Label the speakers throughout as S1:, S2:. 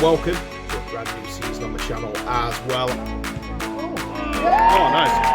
S1: Welcome to a brand new season on the channel as well. Oh, nice.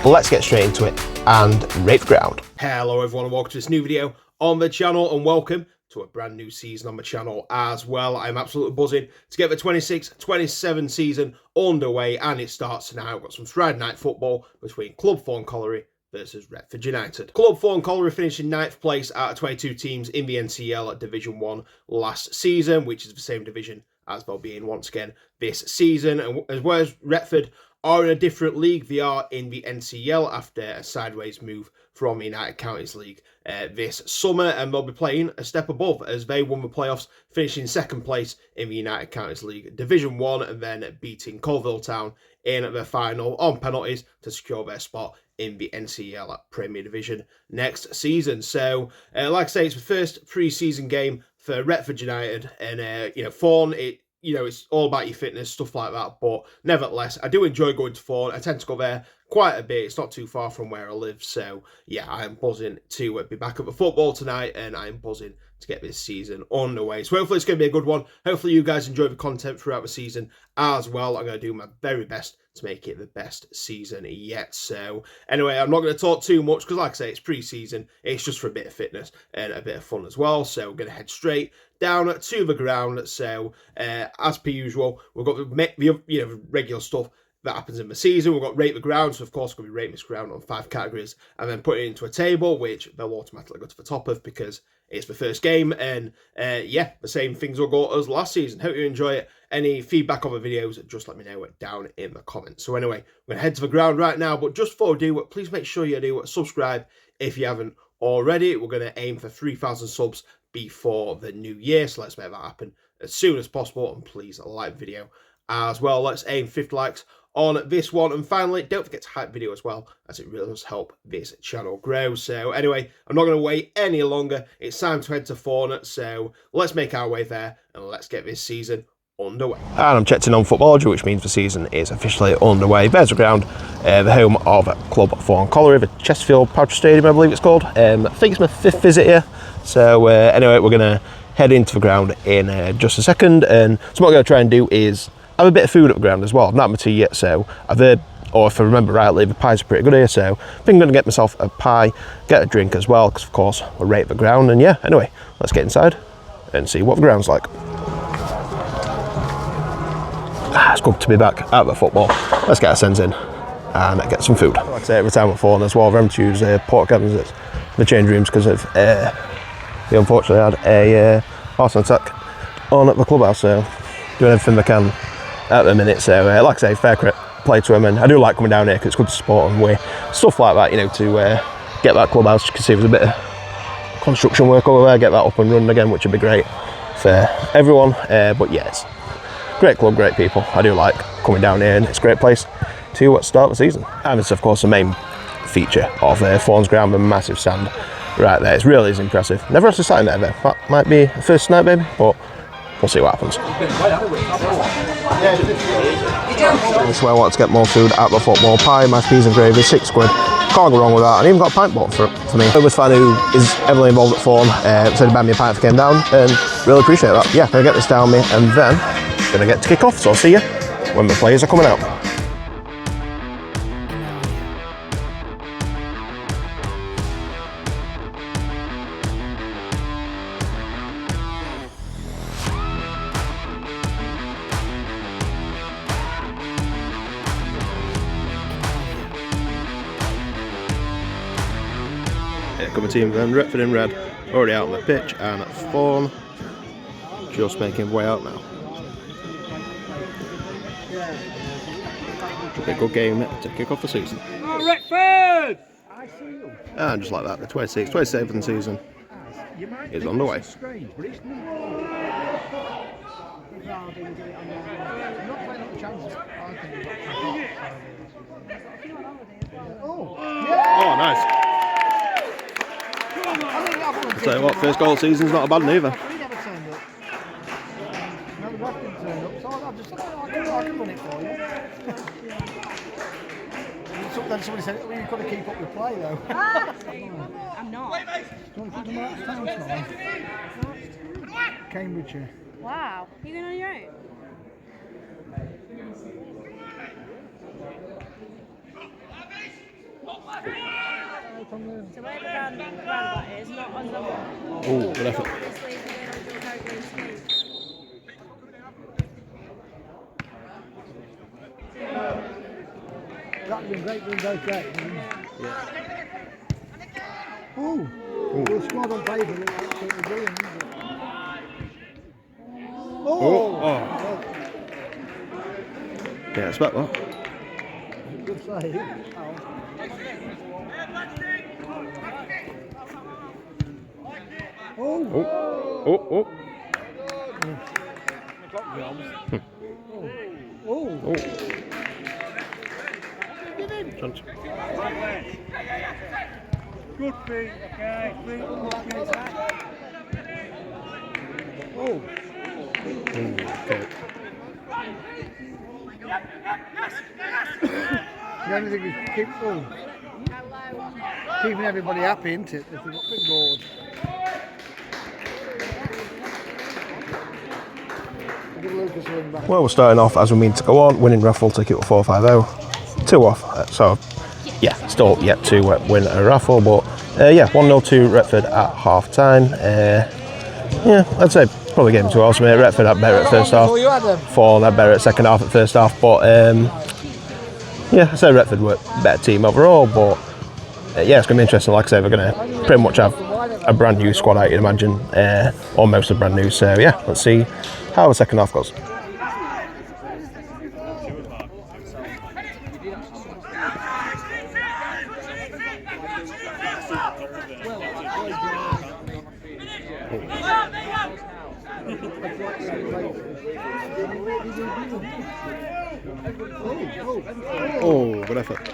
S2: Let's get straight into it and rate the ground.
S1: Hello everyone and welcome to this new video on the channel, and welcome to a brand new season on the channel as well. I'm absolutely buzzing to get the 26-27 season underway, and it starts now. We've got some Friday night football between Club Thorne Colliery versus Retford United. Club Thorne Colliery finished in 9th place out of 22 teams in the NCEL at Division 1 last season, which is the same division as they'll be in once again this season. And as well as Retford are in a different league, they are in the NCEL after a sideways move from the United Counties League this summer, and they'll be playing a step above as they won the playoffs, finishing 2nd place in the United Counties League Division 1 and then beating Colville Town in the final on penalties to secure their spot in the NCEL Premier Division next season. So, like I say, it's the first pre-season game for Retford United, and Thorne, it's all about your fitness, stuff like that. But nevertheless, I do enjoy going to Thorne. I tend to go there quite a bit. It's not too far from where I live. So, yeah, I am buzzing to be back at the football tonight, and I am buzzing to get this season underway. So hopefully it's going to be a good one. Hopefully you guys enjoy the content throughout the season as well. I'm going to do my very best to make it the best season yet. So anyway, I'm not going to talk too much because, like I say, it's pre-season. It's just for a bit of fitness and a bit of fun as well. So we're going to head straight down to the ground. So as per usual, we've got the regular stuff that happens in the season. We've got rate the ground, so of course we're going to be rating this ground on 5 categories and then put it into a table, which they'll automatically go to the top of because it's the first game. And the same things will go as last season. Hope you enjoy it. Any feedback on the videos, just let me know down in the comments. So anyway, we're going to head to the ground right now, but just before we do, please make sure you do subscribe if you haven't already. We're going to aim for 3,000 subs before the new year, so let's make that happen as soon as possible, and please like the video as well. Let's aim 50 likes on this one. And finally, don't forget to hype video as well, as it really does help this channel grow. So anyway, I'm not going to wait any longer. It's time to head to Thorne, so let's make our way there and let's get this season underway.
S2: And I'm checked in on Footballogy, which means the season is officially underway. There's the ground, the home of Club Thorne Colliery, the Chesterfield Poultry Stadium, I believe it's called. I think it's my 5th visit here. So anyway, we're going to head into the ground in just a second, and so what I'm going to try and do is have a bit of food at the ground as well. I've not had my tea yet, so I've heard, or if I remember rightly, the pies are pretty good here, so I think I'm going to get myself a pie, get a drink as well, because of course we'll rate the ground. And yeah, anyway, let's get inside and see what the ground's like. It's good to be back at the football. Let's get our sends in and get some food. Like I say, every time we're Thorne as well, we're having to use porta cabins in the change rooms because of they unfortunately had a arson attack on at the clubhouse, so doing everything they can at the minute. So like I say, fair play to them, and I do like coming down here because it's good to support them with stuff like that, to get that clubhouse. You can see there's a bit of construction work over there, get that up and running again, which would be great for everyone. But yeah, it's great club, great people. I do like coming down here, and it's a great place to start the season. And it's of course the main feature of Thorne's ground, the massive stand right there. It really is impressive. Never actually sat in there though. That might be the first night maybe, but we'll see what happens. This is where I want to get more food at the football. Pie, mashed peas and gravy, £6. Can't go wrong with that. And even got a pint bottle for me. With fan who is heavily involved at Thorne, said he'd buy me a pint if I came down, and really appreciate that. Yeah, gonna get this down me, and then gonna get to kick off. So I'll see you when the players are coming out. Come a team then, Retford in red, already out on the pitch, and Thorne just making way out now. Should be a good game to kick off the season.
S3: Oh, Retford!
S2: And just like that, the 27th season is underway.
S1: Oh, nice. I'll tell you what, first goal of the season's not a bad one either.
S3: then somebody said, well, you've got to keep up with play though.
S4: I'm not.
S3: Do you want to put them out of town tomorrow? Cambridgeshire.
S4: Wow. You going on your own? So whatever roundabout is, not on the wall.
S2: Oh, good effort.
S4: Obviously, if you're going on your Caribbean ski.
S3: That'd been great doing both games.
S2: Yeah.
S3: Oh, the squad on paper looks absolutely brilliant, isn't it? Oh!
S2: Yeah, expect that.
S3: Good save.
S2: Oh.
S3: Oh!
S2: Chance.
S5: Good feet, okay.
S3: Oh!
S2: Okay.
S3: The only thing is keeping everybody happy, isn't it? If they've got big boards. Give Lucas a ring back.
S2: Well, we're starting off as we mean to go on, winning raffle ticket with 450, 2 off. So, yeah, still yet to win a raffle, but yeah, 1-0 to Retford at half time. Yeah, I'd say probably game 2 hours, mate. Retford had better at first half, Thorne had better at second half at first half, but yeah, I'd say Retford were a better team overall, but yeah, it's going to be interesting. Like I say, we're going to pretty much have a brand new squad out, you'd imagine, almost a brand new, so yeah, let's see how the second half goes. Oh, good effort.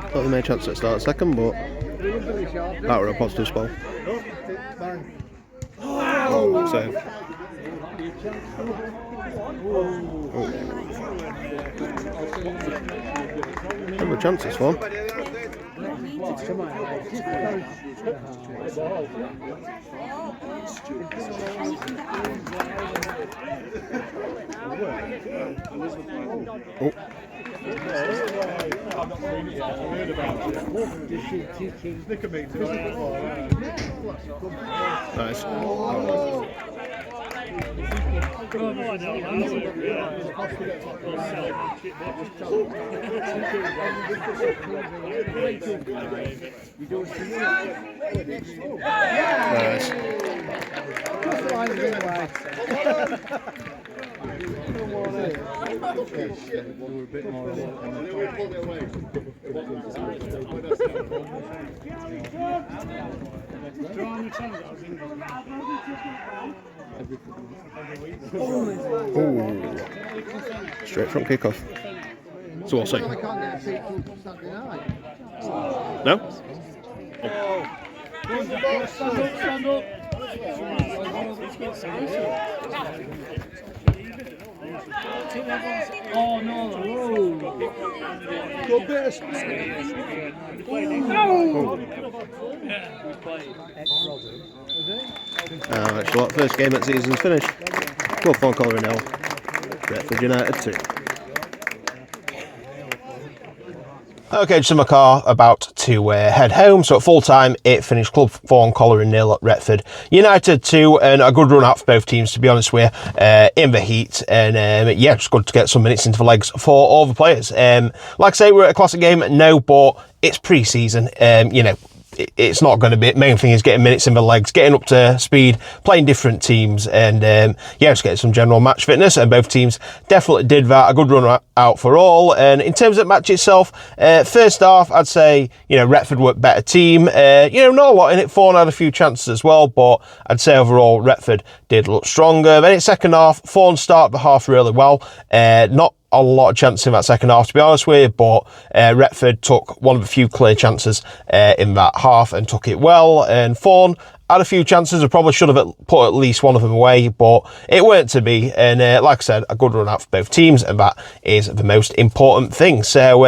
S2: Thought they made a chance at start second, but that were a positive spell. Oh, save. Number of chances for him. Oh. Nice. Ooh. Straight from kickoff. So we'll see. No?
S5: Stand up. Oh no!
S3: Good bit of
S2: Actually, first game at season's finished. Club Thorne Colliery 0, Retford United 2. Okay, just in my car, about to head home. So at full time, it finished Club Thorne Colliery 0 at Retford United 2, and a good run out for both teams, to be honest with you, in the heat. And yeah, just good to get some minutes into the legs for all the players. Like I say, we're at a classic game, no, but it's pre-season. You know, it's not going to be, main thing is getting minutes in the legs, getting up to speed, playing different teams, and yeah, just getting some general match fitness, and both teams definitely did that. A good run out for all. And in terms of the match itself, first half, I'd say, you know, Retford were a better team. You know, not a lot in it. Thorne had a few chances as well, but I'd say overall Retford did look stronger. Then in second half, Thorne started the half really well. Not a lot of chances in that second half, to be honest with you, but Retford took one of the few clear chances in that half and took it well. And Thorne, had a few chances. I probably should have put at least one of them away, but it weren't to be. And like I said, a good run out for both teams, and that is the most important thing. So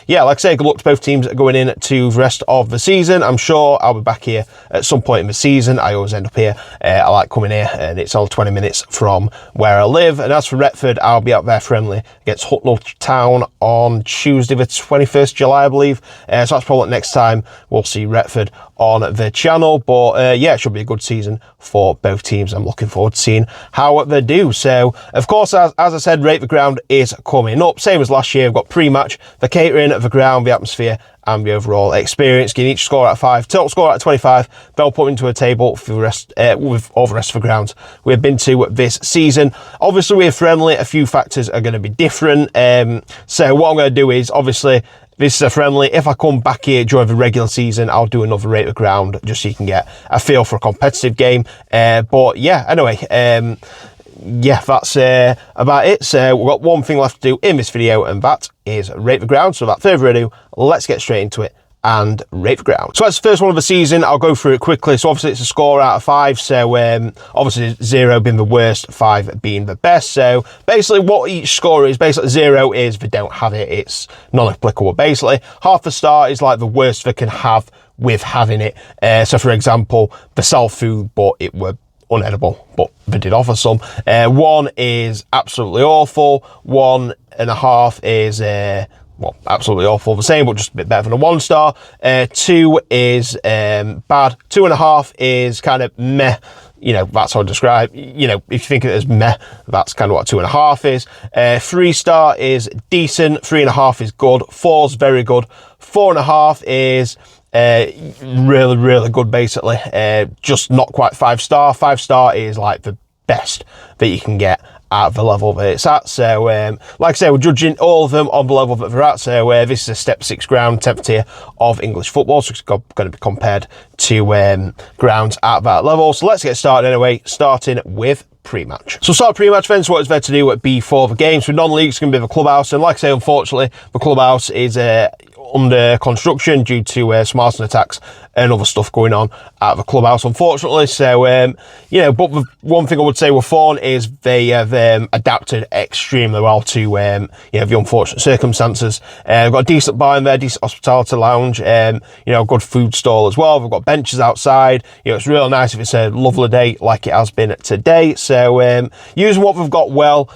S2: yeah, like I say, good luck to both teams going in to the rest of the season. I'm sure I'll be back here at some point in the season. I always end up here. I like coming here, and it's all 20 minutes from where I live. And as for Retford, I'll be out there friendly against Hucknall Town on Tuesday the 21st July, I believe. So that's probably next time we'll see Retford on the channel. But yeah, it should be a good season for both teams. I'm looking forward to seeing how they do. So of course, as I said, Rate the Ground is coming up. Same as last year, we've got pre-match, the catering, the ground, the atmosphere, and the overall experience. Giving each score out of 5, total score out of 25. They'll put into a table for the rest with all the rest of the grounds we've been to this season. Obviously, we're friendly. A few factors are going to be different. So what I'm going to do is, obviously, this is a friendly. If I come back here during the regular season, I'll do another Rate the Ground just so you can get a feel for a competitive game. But yeah, anyway, yeah, that's about it. So we've got one thing left to do in this video, and that is Rate the Ground. So without further ado, let's get straight into it and Rate the Ground. So that's the first one of the season. I'll go through it quickly. So obviously it's a score out of 5. So obviously 0 being the worst, 5 being the best. So basically what each score is, basically 0 is they don't have it. It's non-applicable. Basically half a star is like the worst they can have with having it. So for example, they sell food, but it were unedible, but they did offer some. 1 is absolutely awful. 1.5 is well, absolutely awful, the same, but just a bit better than a 1 star. 2 is bad. 2.5 is kind of meh. You know, that's how I describe. You know, if you think of it as meh, that's kind of what 2.5 is. 3 star is decent. 3.5 is good. 4's very good. 4.5 is really, really good, basically. Just not quite 5 star. 5 star is like the best that you can get at the level that it's at. So like I say, we're judging all of them on the level that they're at. So this is a step 6 ground, 10th tier of English football, so it's going to be compared to grounds at that level. So let's get started anyway, starting with pre-match. So start pre-match then, so what is there to do before the games? For non-league, it's going to be the clubhouse, and like I say, unfortunately, the clubhouse is under construction due to some arson attacks and other stuff going on at the clubhouse, unfortunately. So you know, but the one thing I would say with Thorne is they have adapted extremely well to you know, the unfortunate circumstances. They've got a decent bar in there, decent hospitality lounge, you know, good food stall as well. They've got benches outside. You know, it's really nice if it's a lovely day like it has been today. So using what we've got well.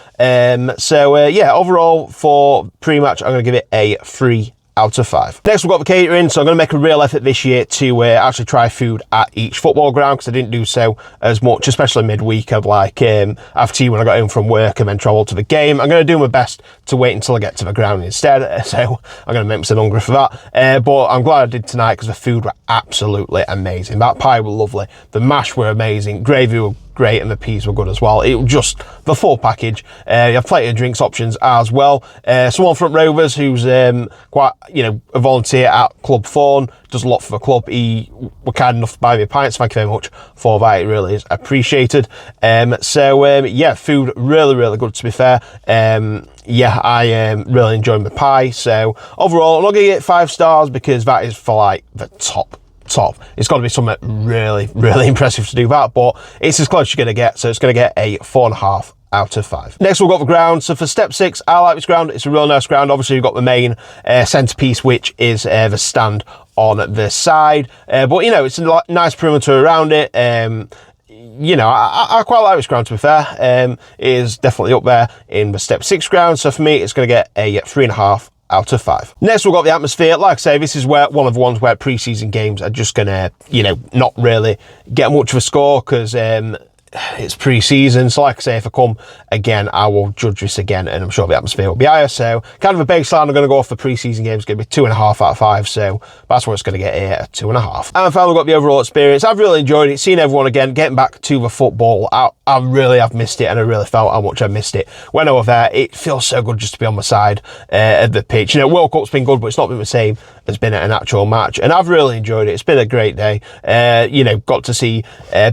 S2: So yeah, overall for pre-match, I'm going to give it a 3 out of 5. Next, we've got the catering. So I'm going to make a real effort this year to actually try food at each football ground, because I didn't do so as much, especially midweek. I'd like after tea when I got home from work and then travel to the game. I'm going to do my best to wait until I get to the ground instead. So I'm going to make myself hungry for that. But I'm glad I did tonight, because the food were absolutely amazing. That pie were lovely. The mash were amazing. Gravy were great, and the peas were good as well. It was just the full package. You have plenty of drinks options as well. Someone from Rovers who's quite, you know, a volunteer at Club Thorne, does a lot for the club. He were kind enough to buy me a pint, so thank you very much for that. It really is appreciated. So yeah, food really, really good, to be fair. Yeah, I am really enjoying the pie. So overall, I'm not going to get 5 stars, because that is for like the top. It's got to be something really, really impressive to do that, but it's as close as you're going to get, so it's going to get a 4.5 out of 5. Next, we've got the ground. So for step 6, I like this ground. It's a real nice ground. Obviously, you've got the main centerpiece, which is the stand on the side, but you know, it's a nice perimeter around it. You know, I quite like this ground, to be fair. It is definitely up there in the step 6 ground, so for me, it's going to get a 3.5 out of 5. Next, we've got the atmosphere. Like I say, this is where one of the ones where pre-season games are just gonna, you know, not really get much of a score, because it's pre-season. So like I say, if I come again, I will judge this again, and I'm sure the atmosphere will be higher. So kind of a baseline, I'm going to go off the pre-season games. It's going to be 2.5 out of 5. So that's what it's going to get here, a 2.5. And finally, we've got the overall experience. I've really enjoyed it, seeing everyone again, getting back to the football. I really have missed it, and I really felt how much I missed it when I was there. It feels so good just to be on the side of the pitch. You know, World Cup's been good, but it's not been the same as been at an actual match, and I've really enjoyed it. It's been a great day. You know, got to see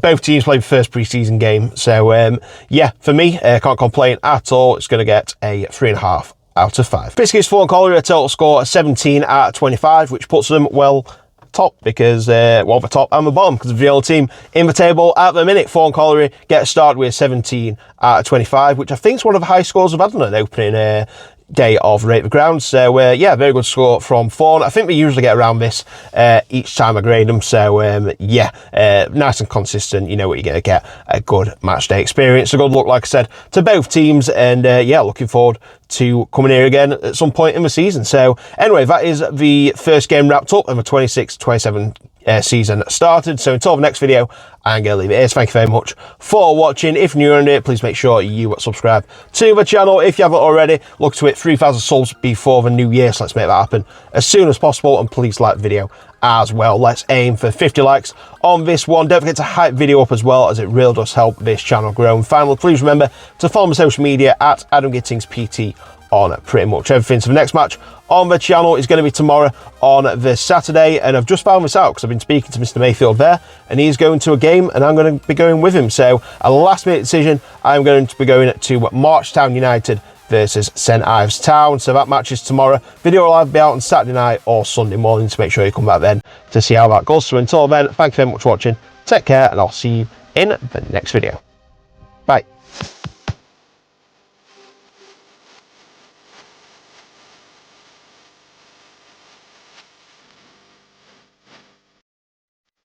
S2: both teams play the first pre-season game. So yeah, for me, can't complain at all. It's going to get a 3.5 out of 5. Biscuits Thorne Colliery, a total score of 17 out of 25, which puts them well top because, well, the top and the bottom, because the only team in the table at the minute. Thorne Colliery get started with 17 out of 25, which I think is one of the high scores I've had on an opening day of Retford ground. So yeah, very good score from Thorne. I think we usually get around this each time I grade them. So yeah, nice and consistent. You know what you're going to get, a good match day experience. A good look, like I said, to both teams, and yeah, looking forward to coming here again at some point in the season. So anyway, that is the first game wrapped up and the 26-27 season started. So until the next video, I'm going to leave it here. So thank you very much for watching. If you're new around here, please make sure you subscribe to the channel if you haven't already. Look to hit 3,000 subs before the new year, so let's make that happen as soon as possible, and please like the video as well. Let's aim for 50 likes on this one. Don't forget to hype video up as well, as it really does help this channel grow. And finally, please remember to follow my social media at Adam Gittings PT on pretty much everything. So the next match on the channel is going to be tomorrow on the Saturday, and I've just found this out because I've been speaking to Mr. Mayfield there, and he's going to a game and I'm going to be going with him. So a last minute decision, I'm going to be going to Marchtown United versus St Ives Town. So that match is tomorrow. Video will either be out on Saturday night or Sunday morning, so make sure you come back then to see how that goes. So until then, thank you very much for watching, take care, and I'll see you in the next video.